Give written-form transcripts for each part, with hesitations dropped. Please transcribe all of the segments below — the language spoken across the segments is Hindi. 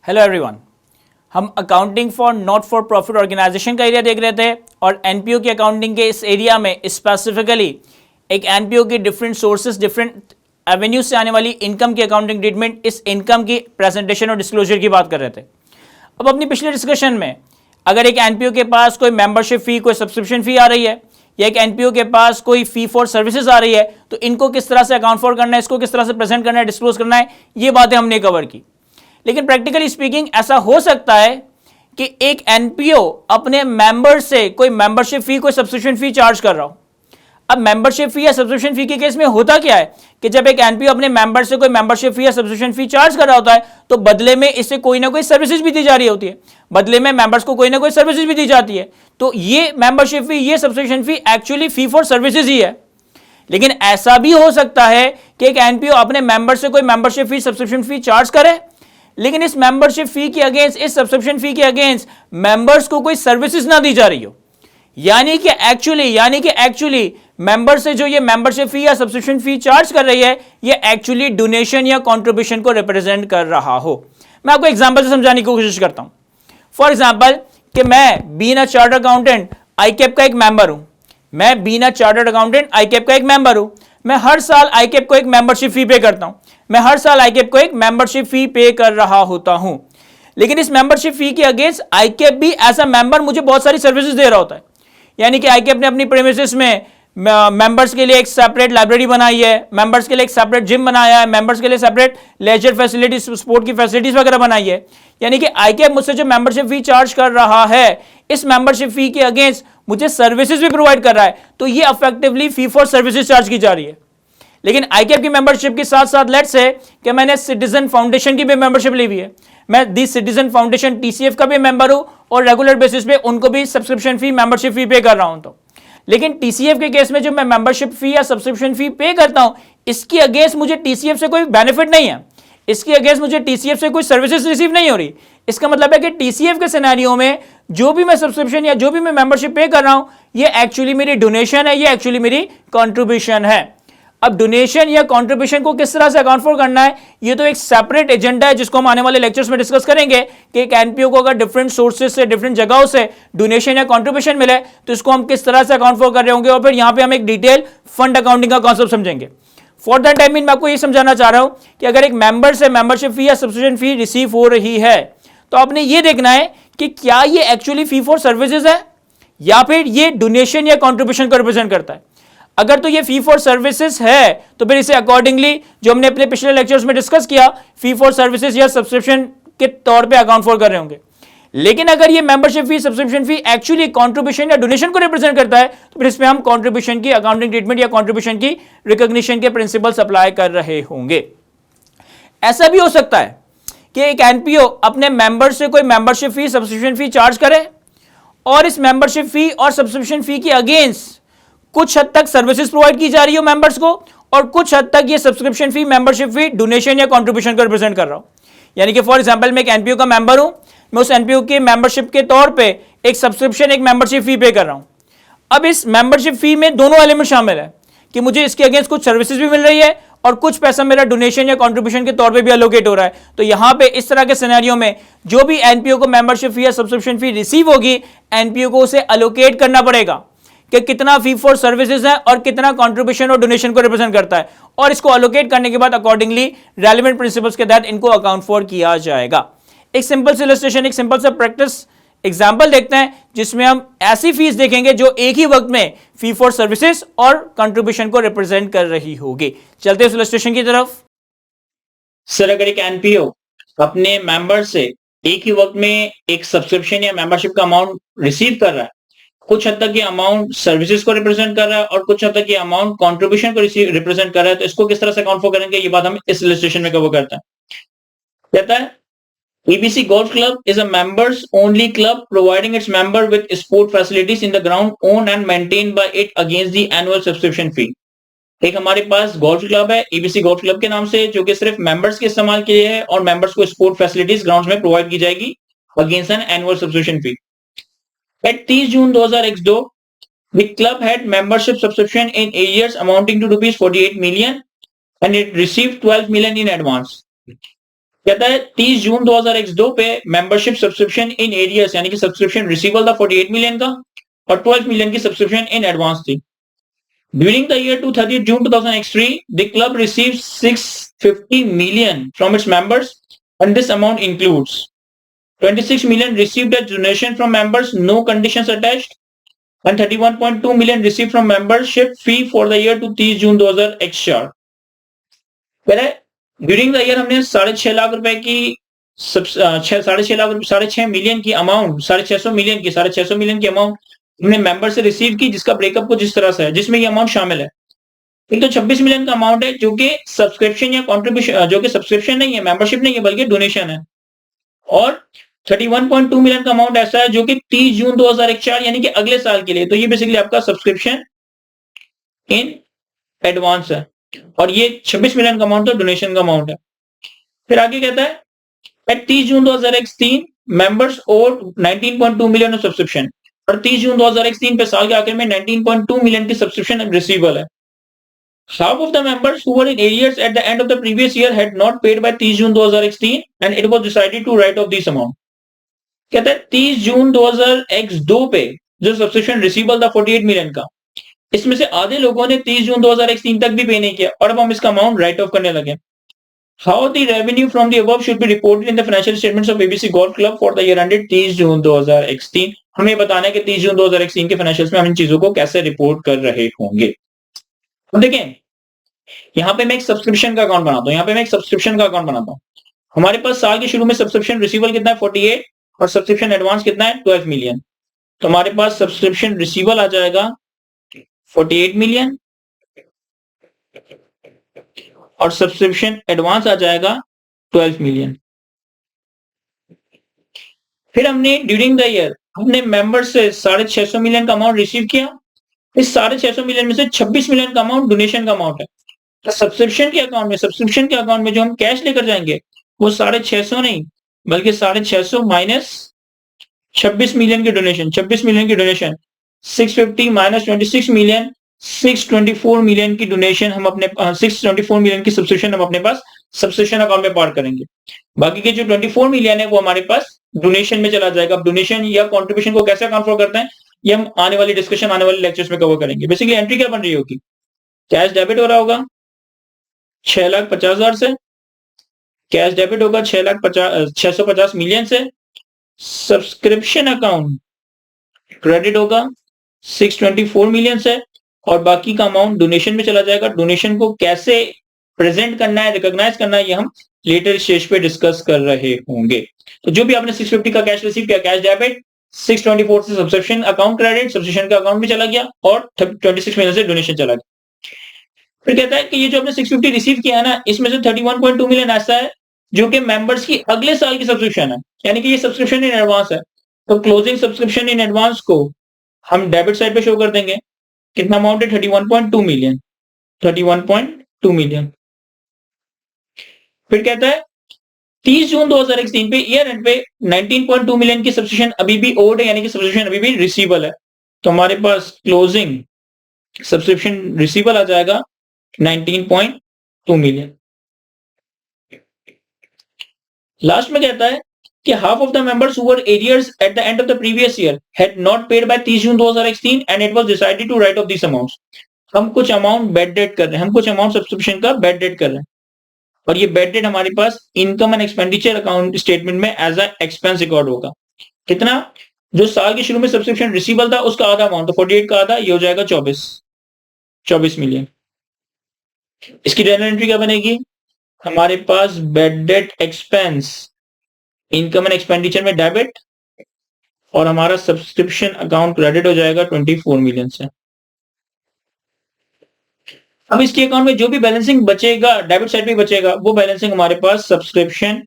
Hello everyone. हम accounting for not for profit organisation का एरिया देख रहे थे और एनपीओ की अकाउंटिंग के इस एरिया में स्पेसिफिकली एक एनपीओ की डिफरेंट सोर्सेज, डिफरेंट एवेन्यूज से आने वाली इनकम की अकाउंटिंग ट्रीटमेंट, इस इनकम की प्रेजेंटेशन और डिस्क्लोजर की बात कर रहे थे। अब अपनी पिछले डिस्कशन में अगर एक एनपीओ के पास कोई मेंबरशिप फी, कोई सब्सक्रिप्शन फी आ रही है या एक एनपीओ के पास कोई फी फॉर सर्विसेज आ रही है तो इनको किस तरह से अकाउंट फॉर करना है, इसको किस तरह से प्रेजेंट करना है, डिस्क्लोज करना है, ये बातें हमने कवर की। लेकिन प्रैक्टिकली स्पीकिंग ऐसा हो सकता है कि एक एनपीओ अपने मेंबर से कोई मेंबरशिप फी, कोई सब्सक्रिप्शन फी चार्ज कर रहा हो। अब मेंबरशिप फी या सब्सक्रिप्शन फी के केस में होता क्या है कि जब एक एनपीओ अपने मेंबर से कोई मेंबरशिप फी या सब्सक्रिप्शन फी चार्ज कर रहा होता है तो बदले में इससे कोई ना कोई सर्विसेज भी दी जा रही होती है, बदले में मेंबर्स को कोई ना कोई सर्विसेज भी दी जाती है। तो ये मेंबरशिप फी, ये subscription fee actually fee for services ही है। लेकिन ऐसा भी हो सकता है कि एक एनपीओ अपने मेंबर से कोई membership fee, subscription fee charge करे, लेकिन इस मेंबरशिप फी के अगेंस्ट, इस सब्सक्रिप्शन फी के अगेंस्ट मेंबर्स को कोई सर्विसेज ना दी जा रही हो। यानी कि एक्चुअली मेंबर से जो ये मेंबरशिप फी या सब्सक्रिप्शन फी चार्ज कर रही है ये एक्चुअली डोनेशन या कंट्रीब्यूशन को रिप्रेजेंट कर रहा हो। मैं आपको एग्जांपल से समझाने की कोशिश करता हूं। फॉर एग्जांपल कि मैं बीइंग अ चार्टर्ड अकाउंटेंट आईकेप का एक मेंबर हूं। मैं बीइंग अ चार्टर्ड अकाउंटेंट आईकेप का एक मेंबर हूं। मैं हर साल आईकेप को एक मेंबरशिप फी पे करता हूं। मैं हर साल आईकेप को एक मेंबरशिप फी पे कर रहा होता हूं। लेकिन इस मेंबरशिप फी के अगेंस्ट आईकेप भी एज अ मेंबर मुझे बहुत सारी सर्विसेज दे रहा होता है। यानी कि आईकेप ने अपनी प्रीमिसेस में मेंबर्स के लिए एक सेपरेट लाइब्रेरी बनाई है, मेंबर्स के लिए एक सेपरेट जिम बनाया है, मेंबर्स के लिए सेपरेट लेजर फैसिलिटीज, स्पोर्ट की फैसिलिटीज वगैरह बनाई है। यानी कि आईकेप मुझसे जो मेंबरशिप फी चार्ज कर रहा है इस मेंबरशिप फी के अगेंस्ट मुझे सर्विसेज भी प्रोवाइड कर रहा है, तो ये effectively fee for services charge की जा रही है। लेकिन आईकेप की मेंबरशिप के साथ साथ लेट्स से कि मैंने सिटीजन फाउंडेशन की भी मेंबरशिप ली हुई है, मैं दी सिटीजन फाउंडेशन टीसीएफ का भी मेंबर हूं और रेगुलर बेसिस पे उनको भी सब्सक्रिप्शन फी, मेंबरशिप फी पे कर रहा हूं। तो लेकिन टीसीएफ के केस में जो मैं मेंबरशिप फी या सब्सक्रिप्शन फी पे करता हूं इसके अगेंस्ट मुझे टीसीएफ से कोई बेनिफिट नहीं है, इसके अगेंस्ट मुझे टीसीएफ से कोई सर्विसेज रिसीव नहीं हो रही। इसका मतलब है कि टीसीएफ के सिनेरियो में जो भी मैं सब्सक्रिप्शन या जो भी मैं मेंबरशिप पे कर रहा हूं ये एक्चुअली मेरी डोनेशन है, ये एक्चुअली मेरी कंट्रीब्यूशन है। अब डोनेशन या कंट्रीब्यूशन को किस तरह से अकाउंट फॉर करना है ये तो एक सेपरेट एजेंडा है जिसको हम आने वाले लेक्चर्स में डिस्कस करेंगे कि एक एनपीओ को अगर डिफरेंट सोर्सेज से, डिफरेंट जगहों से डोनेशन या कंट्रीब्यूशन मिले तो इसको हम किस तरह से अकाउंट फॉर कर रहे होंगे और फिर यहां पे हम एक डिटेल फंड अकाउंटिंग का कॉन्सेप्ट समझेंगे। फॉर दैट टाइम मैं आपको ये समझाना चाह रहा हूं कि अगर एक मेंबर से मेंबरशिप फी या सब्सक्रिप्शन फी रिसीव हो रही है तो आपने ये देखना है कि क्या ये एक्चुअली फी फॉर सर्विसेज है या फिर ये डोनेशन या कंट्रीब्यूशन को रिप्रेजेंट करता है। अगर तो ये फी फॉर सर्विसेज है तो फिर इसे अकॉर्डिंगली जो हमने अपने पिछले लेक्चर्स में डिस्कस किया फी फॉर सर्विसेज या सब्सक्रिप्शन के तौर पे अकाउंट फॉर कर रहे होंगे। लेकिन अगर ये मेंबरशिप फी, सब्सक्रिप्शन फी एक्चुअली कंट्रीब्यूशन या डोनेशन को रिप्रेजेंट करता है तो फिर इसमें हम कंट्रीब्यूशन की अकाउंटिंग ट्रीटमेंट या कंट्रीब्यूशन की रिकॉग्निशन के प्रिंसिपल्स अप्लाई कर रहे होंगे। ऐसा भी हो सकता है कि एक एनपीओ अपने मेंबर से कोई membership fee, subscription fee charge करे और इस मेंबरशिप फी और सब्सक्रिप्शन फी के अगेंस्ट कुछ हद तक सर्विसेज प्रोवाइड की जा रही हो मेंबर्स को और कुछ हद तक ये सब्सक्रिप्शन फी, मेंबरशिप फी, डोनेशन या कंट्रीब्यूशन को रिप्रेजेंट कर रहा हूं। यानी कि फॉर एग्जांपल मैं एक एनपीओ का मेंबर हूं, मैं उस एनपीओ के मेंबरशिप के तौर पे एक सब्सक्रिप्शन, एक मेंबरशिप फी पे कर रहा हूं। अब इस मेंबरशिप फी में दोनों एलिमेंट शामिल है कि मुझे इसके अगेंस्ट कुछ सर्विसेज भी मिल रही है और कुछ पैसा मेरा डोनेशन या कंट्रीब्यूशन के तौर पे भी एलोकेट हो रहा है। तो यहां पे इस तरह के सिनेरियो में जो भी एनपीओ को मेंबरशिप फी या सब्सक्रिप्शन फी रिसीव होगी एनपीओ को उसे एलोकेट करना पड़ेगा कि कितना फी फॉर सर्विसेज है और कितना कंट्रीब्यूशन और डोनेशन को रिप्रेजेंट करता है, और इसको अलोकेट करने के बाद अकॉर्डिंगली रेलेवेंट प्रिंसिपल्स के तहत इनको अकाउंट फॉर किया जाएगा। एक सिंपल सा इलस्ट्रेशन, एक सिंपल सा प्रैक्टिस एग्जांपल देखते हैं जिसमें हम ऐसी फीस देखेंगे जो एक ही वक्त में फी फॉर सर्विसेज और कंट्रीब्यूशन को रिप्रेजेंट कर रही होगी। चलते हैं इस इलस्ट्रेशन की तरफ। सर, अगर एक एनपीओ अपने मेंबर से एक ही वक्त में एक सब्सक्रिप्शन या मेंबरशिप का अमाउंट रिसीव कर रहा है, कुछ हद तक ये अमाउंट सर्विसेज को रिप्रेजेंट कर रहा है और कुछ हद तक ये अमाउंट कंट्रीब्यूशन को रिप्रेजेंट कर रहा है, तो इसको किस तरह से अकाउंट फॉर करेंगे ये बात हम इस इलस्ट्रेशन में कवर करते हैं। कहता है EBC Golf Club is a members only club providing its member with sport facilities in the ground owned and maintained by it against the annual subscription fee। एक हमारे पास गोल्फ क्लब है EBC गोल्फ क्लब के नाम से, जो कि सिर्फ मेंबर्स के इस्तेमाल के लिए है और मेंबर्स को स्पोर्ट फैसिलिटीज ग्राउंड्स में प्रोवाइड की जाएगी against an annual subscription fee. At 30 June 2002, the club had membership subscription in arrears amounting to rupees 48 million and it received 12 million in advance। कहता है 30 जून 2002 पे मेंबरशिप सब्सक्रिप्शन इन एरियर्स यानी कि सब्सक्रिप्शन रिसीवेबल था 48 मिलियन का और 12 मिलियन की सब्सक्रिप्शन इन एडवांस थी। During the year 30 June 2003 the club received 650 million from its members and this amount includes 26 million received as donation from members, no conditions attached, and 31.2 million received from membership fee for the year to 30 जून 2004। पहले ड्यूरिंग द ईयर हमने 6.5 लाख रुपए की 6.5 मिलियन की अमाउंट 6.5 मिलियन की अमाउंट हमने मेंबर से रिसीव की, जिसका ब्रेकअप कुछ इस तरह से है, जिसमें ये अमाउंट शामिल है। एक तो 26 मिलियन का अमाउंट है जो कि सब्सक्रिप्शन या कॉन्ट्रीब्यूशन, जो कि सब्सक्रिप्शन नहीं है, मेंबरशिप नहीं है, बल्कि डोनेशन है। और 31.2 मिलियन का अमाउंट ऐसा है जो कि 30 जून 2004 यानी कि अगले साल के लिए, तो ये बेसिकली आपका सब्सक्रिप्शन इन एडवांस है और ये 26 मिलियन का अमाउंट तो डोनेशन का अमाउंट है। फिर आगे कहता है at 30 June 2003 members owed 19.2 million of subscription और 30 जून 2003 पे साल के आखिर में 19.2 मिलियन की सब्सक्रिप्शन रिसीवेबल है। Half of the members who were in arrears at the end of the previous year had not paid by 30 June 2003 and it was decided to write off this amount। कहता है 30 जून 2002 पे जो सब्सक्रिप्शन रिसीवेबल था 48 मिलियन का, इसमें से आधे लोगों ने 30 जून 2003 तक भी पे नहीं किया और अब हम इसका अमाउंट राइट ऑफ करने लगे। How the revenue from the above should be reported in the financial statements of ABC Golf Club for the year ended 30 June 2003। हमें बताना है कि 30 जून 2003 के फाइनेंशियल्स में हम इन चीजों को कैसे रिपोर्ट कर रहे होंगे। अब देखें, यहाँ पे मैं एक सब्सक्रिप्शन का अकाउंट बनाता हूँ। हमारे पास साल के शुरू में सब्सक्रिप्शन रिसीवेबल कितना है 48 और सब्सक्रिप्शन एडवांस कितना है 12 मिलियन। तो हमारे पास सब्सक्रिप्शन रिसीवेबल आ जाएगा 48 मिलियन और सब्सक्रिप्शन एडवांस आ जाएगा 12 मिलियन। फिर हमने ड्यूरिंग द ईयर हमने मेंबर से 650 मिलियन का अमाउंट रिसीव किया। इस 650 मिलियन में से 26 मिलियन का अमाउंट डोनेशन का अमाउंट है। तो सब्सक्रिप्शन के अकाउंट में जो हम कैश लेकर जाएंगे वो 650 नहीं, बल्कि 650 माइनस 26 मिलियन की डोनेशन 650 माइनस 26 मिलियन 624 मिलियन की डोनेशन हम अपने 624 मिलियन की सब्सक्रिप्शन हम अपने पास सब्सक्रिप्शन अकाउंट में पार करेंगे। बाकी के जो 24 मिलियन है वो हमारे पास डोनेशन में चला जाएगा। अब डोनेशन या कॉन्ट्रीब्यूशन को कैसे अकाउंट फॉर करते हैं ये हम आने वाले लेक्चर्स में कवर करेंगे। बेसिकली एंट्री क्या बन रही होगी, कैश डेबिट हो रहा होगा 6,50,000 से, कैश डेबिट होगा 650 मिलियन से, सब्सक्रिप्शन अकाउंट क्रेडिट होगा 624 मिलियन से और बाकी का अमाउंट डोनेशन में चला जाएगा। डोनेशन को कैसे प्रेजेंट करना है, रिकॉग्नाइज करना है, ये हम लेटर स्टेज पे डिस्कस कर रहे होंगे। तो जो भी आपने 650 का कैश रिसीव किया, कैश डेबिट, 624 से सब्सक्रिप्शन अकाउंट क्रेडिट, सब्सक्रिप्शन का अकाउंट में चला गया और 26 मिलियन से डोनेशन चला गया। फिर कहता है कि ये जो आपने 650 रिसीव किया है ना, इसमें से 31.2 मिलियन ऐसा है जो कि मेंबर्स की अगले साल की सब्सक्रिप्शन है, यानी कि ये सब्सक्रिप्शन इन एडवांस है। तो क्लोजिंग सब्सक्रिप्शन इन एडवांस को हम डेबिट साइड पे शो कर देंगे। कितना अमाउंट है 31.2 मिलियन 31.2 मिलियन। फिर कहता है 30 जून 2003 पे ईयर एंड पे 19.2 मिलियन की सब्सक्रिप्शन अभी भी ओड है, यानी कि सब्सक्रिप्शन अभी भी रिसीवेबल है। तो हमारे पास क्लोजिंग सब्सक्रिप्शन रिसीवेबल आ जाएगा 19.2 मिलियन। लास्ट में कहता है कि half of the members who were arrears at the end of the previous year had not paid by 30 June 2003 and it was decided to write off this amounts. हम कुछ अमाउंट बैड डेट कर रहे हैं, हम कुछ अमाउंट सब्सक्रिप्शन का बैड डेट कर रहे हैं और ये बैड डेट हमारे पास income and expenditure account statement में एज अ एक्सपेंस रिकॉर्ड होगा। कितना, जो साल के शुरू में सब्सक्रिप्शन रिसीवेबल था उसका आधा अमाउंट, तो 48 का आधा, ये हो जाएगा 24 मिलियन। इसकी जर्नल एंट्री क्या बनेगी, हमारे पास bad debt expense income and expenditure में डेबिट और हमारा सब्सक्रिप्शन अकाउंट क्रेडिट हो जाएगा 24 मिलियन से। अब इसके अकाउंट में जो भी बैलेंसिंग बचेगा, डेबिट साइड पे बचेगा, वो बैलेंसिंग हमारे पास subscription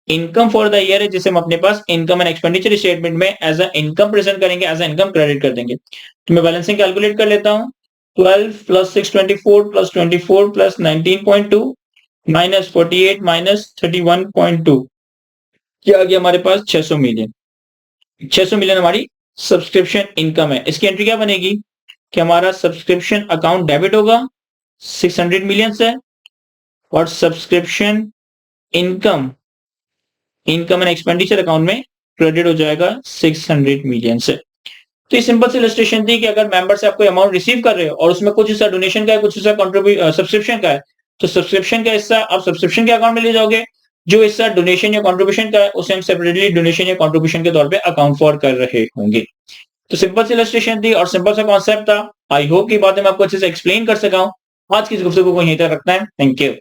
income for the year है, जिसे हम अपने पास इनकम एंड एक्सपेंडिचर स्टेटमेंट में एज अ इनकम प्रेजेंट करेंगे, एज अ इनकम क्रेडिट कर देंगे। तो मैं बैलेंसिंग कैलकुलेट कर लेता हूं। 12 plus 624 plus 24 plus 19.2 minus 48 minus 31.2, क्या आ गया हमारे पास 600 मिलियन। 600 मिलियन हमारी सब्सक्रिप्शन इनकम है। इसकी एंट्री क्या बनेगी कि हमारा सब्सक्रिप्शन अकाउंट डेबिट होगा 600 मिलियन से और subscription income income and expenditure account में क्रेडिट हो जाएगा 600 मिलियन से। तो ये सिंपल सी इलस्ट्रेशन थी कि अगर मेंबर से आप कोई अमाउंट रिसीव कर रहे हो और उसमें कुछ हिस्सा डोनेशन का है, कुछ हिस्सा सब्सक्रिप्शन का है, तो सब्सक्रिप्शन का हिस्सा आप सब्सक्रिप्शन के अकाउंट में ले जाओगे, जो हिस्सा डोनेशन या कंट्रीब्यूशन का है उसे हम सेपरेटली डोनेशन या कंट्रीब्यूशन के तौर पे अकाउंट फॉर कर रहे होंगे। तो सिंपल सी इलस्ट्रेशन थी और सिंपल सा कॉन्सेप्ट था। आई होप की बातें मैं आपको अच्छे से एक्सप्लेन कर सका हूं। आज की इस गुफ्तगू को यहीं तक रखते हैं। Thank you.